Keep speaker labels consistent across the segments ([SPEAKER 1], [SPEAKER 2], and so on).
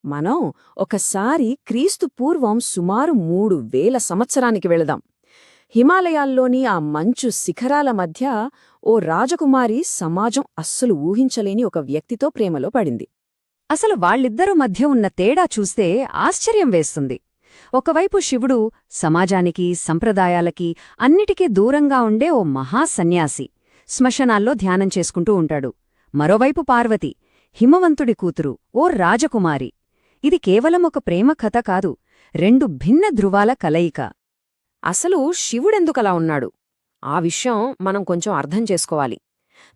[SPEAKER 1] మనం ఒకసారి క్రీస్తు పూర్వం సుమారు 3000 సంవత్సరానికి వెళదాం. హిమాలయాల్లోని ఆ మంచు శిఖరాల మధ్య ఓ రాజకుమారి సమాజం అస్సలు ఊహించలేని ఒక వ్యక్తితో ప్రేమలో పడింది.
[SPEAKER 2] అసలు వాళ్ళిద్దరూ మధ్య ఉన్న తేడా చూస్తే ఆశ్చర్యం వేస్తుంది. ఒకవైపు శివుడు సమాజానికి, సంప్రదాయాలకి, అన్నిటికీ దూరంగా ఉండే ఓ మహాసన్యాసి, శ్మశానాల్లో ధ్యానం చేసుకుంటూ ఉంటాడు. మరోవైపు పార్వతి, హిమవంతుడి కూతురు, ఓ రాజకుమారి. ఇది కేవలం ఒక ప్రేమ కథ కాదు, రెండు భిన్న ధృవాల కలయిక.
[SPEAKER 1] అసలు శివుడెందుకలా ఉన్నాడు? ఆ విషయం మనం కొంచెం అర్థం చేసుకోవాలి.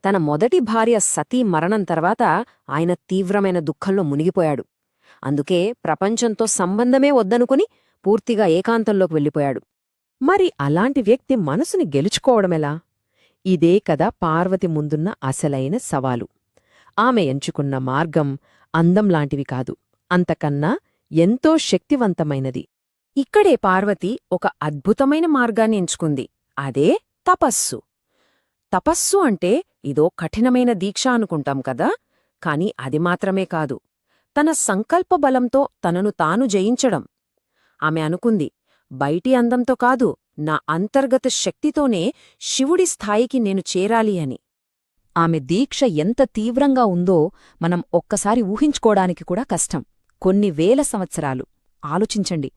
[SPEAKER 1] తన మొదటి భార్య సతీ మరణం తర్వాత ఆయన తీవ్రమైన దుఃఖంలో మునిగిపోయాడు. అందుకే ప్రపంచంతో సంబంధమే వద్దనుకుని పూర్తిగా ఏకాంతంలోకి వెళ్ళిపోయాడు. మరి అలాంటి వ్యక్తి మనసుని గెలుచుకోవడమెలా? ఇదే కదా పార్వతి ముందున్న అసలైన సవాలు. ఆమె ఎంచుకున్న మార్గం అందంలాంటివి కాదు, అంతకన్నా ఎంతో శక్తివంతమైనది. ఇక్కడే పార్వతి ఒక అద్భుతమైన మార్గాన్ని ఎంచుకుంది. అదే తపస్సు. తపస్సు అంటే ఇదో కఠినమైన దీక్ష అనుకుంటాం కదా, కాని అది మాత్రమే కాదు, తన సంకల్పబలంతో తనను తాను జయించడం. ఆమె అనుకుంది, బయటి అందంతో కాదు, నా అంతర్గత శక్తితోనే శివుడి స్థాయికి నేను చేరాలి అని.
[SPEAKER 2] ఆమె దీక్ష ఎంత తీవ్రంగా ఉందో మనం ఒక్కసారి ఊహించుకోడానికి కూడా కష్టం. కొన్ని వేల సంవత్సరాలు ఆలోచించండి.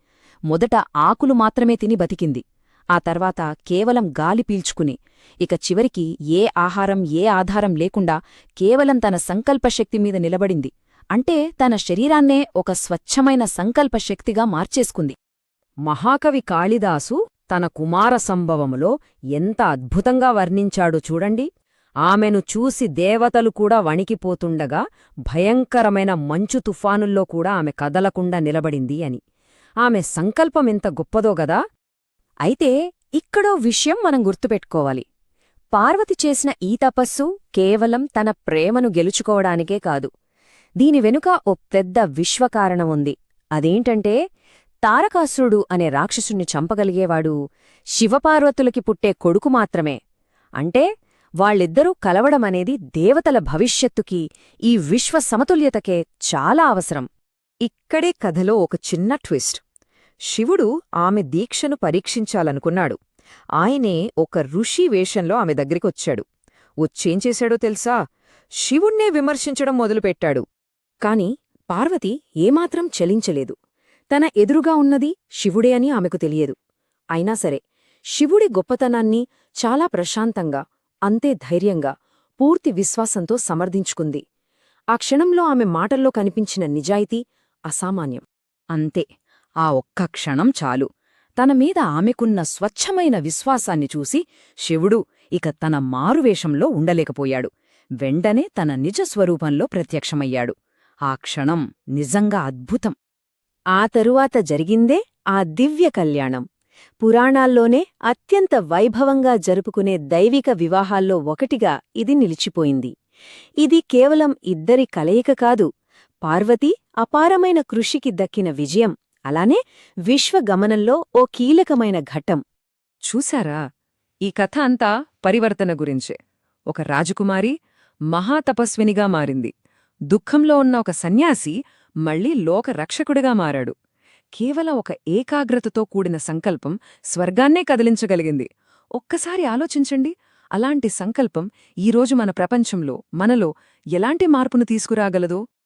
[SPEAKER 2] మొదట ఆకులు మాత్రమే తిని బతికింది. ఆ తర్వాత కేవలం గాలి పీల్చుకుని, ఇక చివరికి ఏ ఆహారం, ఏ ఆధారం లేకుండా కేవలం తన సంకల్పశక్తి మీద నిలబడింది. అంటే తన శరీరాన్నే ఒక స్వచ్ఛమైన సంకల్పశక్తిగా మార్చేసుకుంది. మహాకవి కాళిదాసు తన కుమార సంభవములో ఎంత అద్భుతంగా వర్ణించాడో చూడండి. ఆమెను చూసి దేవతలు కూడా వణికిపోతుండగా భయంకరమైన మంచు తుఫానుల్లో కూడా ఆమె కదలకుండా నిలబడింది అని. ఆమె సంకల్పమెంత గొప్పదో గదా. అయితే ఇక్కడో విషయం మనం గుర్తుపెట్టుకోవాలి. పార్వతి చేసిన ఈ తపస్సు కేవలం తన ప్రేమను గెలుచుకోవడానికే కాదు. దీని వెనుక ఓ పెద్ద విశ్వకారణముంది. అదేంటంటే, తారకాసురుడు అనే రాక్షసుణ్ణి చంపగలిగేవాడు శివపార్వతులకి పుట్టే కొడుకు మాత్రమే. అంటే వాళ్ళిద్దరూ కలవడమనేది దేవతల భవిష్యత్తుకి, ఈ విశ్వ సమతుల్యతకే చాలా అవసరం. ఇక్కడే కథలో ఒక చిన్న ట్విస్ట్. శివుడు ఆమె దీక్షను పరీక్షించాలనుకున్నాడు. ఆయనే ఒక ఋషి వేషంలో ఆమె దగ్గరికొచ్చాడు. వచ్చేం చేశాడో తెలుసా? శివుణ్ణే విమర్శించడం మొదలుపెట్టాడు. కాని పార్వతి ఏమాత్రం చలించలేదు. తన ఎదురుగా ఉన్నది శివుడే అని ఆమెకు తెలియదు. అయినా సరే శివుడి గొప్పతనాన్ని చాలా ప్రశాంతంగా, అంతే ధైర్యంగా, పూర్తి విశ్వాసంతో సమర్థించుకుంది. ఆ క్షణంలో ఆమె మాటల్లో కనిపించిన నిజాయితీ అసామాన్యం. అంతే, ఆ ఒక్క క్షణం చాలు. తన మీద ఆమెకున్న స్వచ్ఛమైన విశ్వాసాన్ని చూసి శివుడు ఇక తన మారువేషంలో ఉండలేకపోయాడు. వెంటనే తన నిజస్వరూపంలో ప్రత్యక్షమయ్యాడు. ఆ క్షణం నిజంగా అద్భుతం. ఆ తరువాత జరిగిందే ఆ దివ్య కళ్యాణం. పురాణాల్లోనే అత్యంత వైభవంగా జరుపుకునే దైవిక వివాహాల్లో ఒకటిగా ఇది నిలిచిపోయింది. ఇది కేవలం ఇద్దరి కలయిక కాదు, పార్వతీ అపారమైన కృషికి దక్కిన విజయం, అలానే విశ్వగమనంలో ఓ కీలకమైన ఘట్టం.
[SPEAKER 3] చూశారా? ఈ కథ అంతా పరివర్తన గురించే. ఒక రాజకుమారి మహాతపస్వినిగా మారింది. దుఃఖంలో ఉన్న ఒక సన్యాసి మళ్లీ లోకరక్షకుడిగా మారాడు. కేవలం ఒక ఏకాగ్రతతో కూడిన సంకల్పం స్వర్గాన్నే కదిలించగలిగింది. ఒక్కసారి ఆలోచించండి, అలాంటి సంకల్పం ఈరోజు మన ప్రపంచంలో, మనలో ఎలాంటి మార్పును తీసుకురాగలదో.